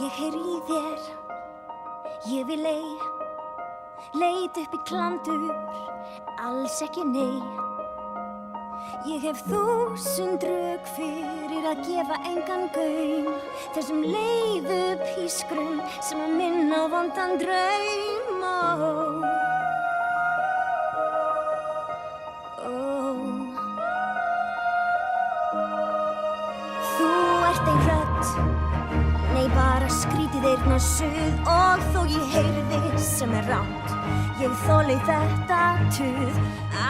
Ég heyri í þér, ég vil leit upp í klandur, alls ekki nei. Ég hef 1000 rök fyrir að gefa engan gaum þessum leiðu pískrum sem að minna á vondan draum. Þú ert ein rödd, nei bara skrítið eyrnasuð, og þó ég heyrði sem rangt, ég þoli þetta tuð.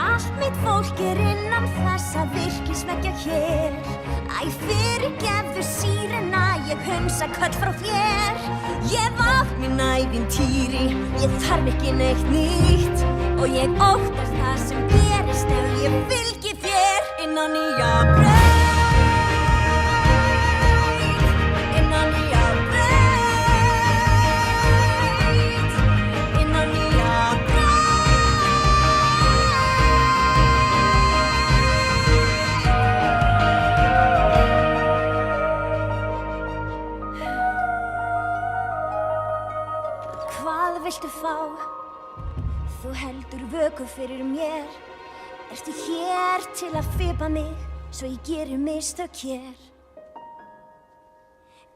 Allt mitt fólk innan þessa virkisveggja hér. Æ, fyrirgefðu sírena, ég hunsa köll frá þér. Ég átt mín ævintýri, ég þarf ekki neitt nýtt, og ég óttast það sem gerist ef ég fylgi þér inn á nýja braut. Hvað viltu fá? Þú heldur vöku fyrir mér. Ertu hér til að fipa mig svo ég geri mistök hér?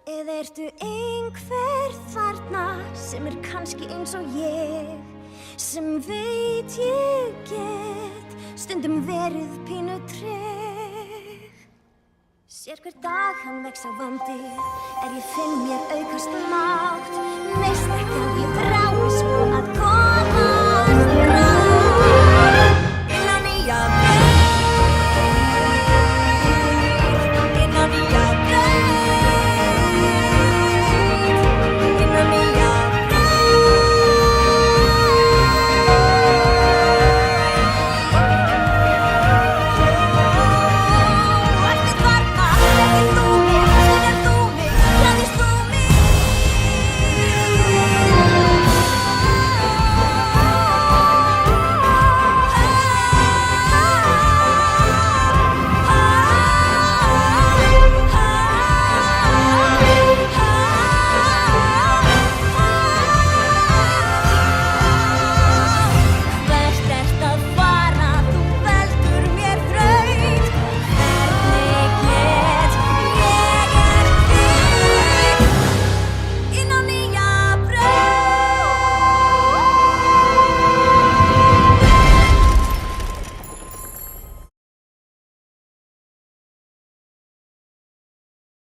Eða ertu einhver þarna sem kannski eins og ég, sem veit ég get stundum verið pínu treg? Sér hver dag hann vex á vandi, ég finn mér aukast mátt, veist ekki að ég þrái svo að koma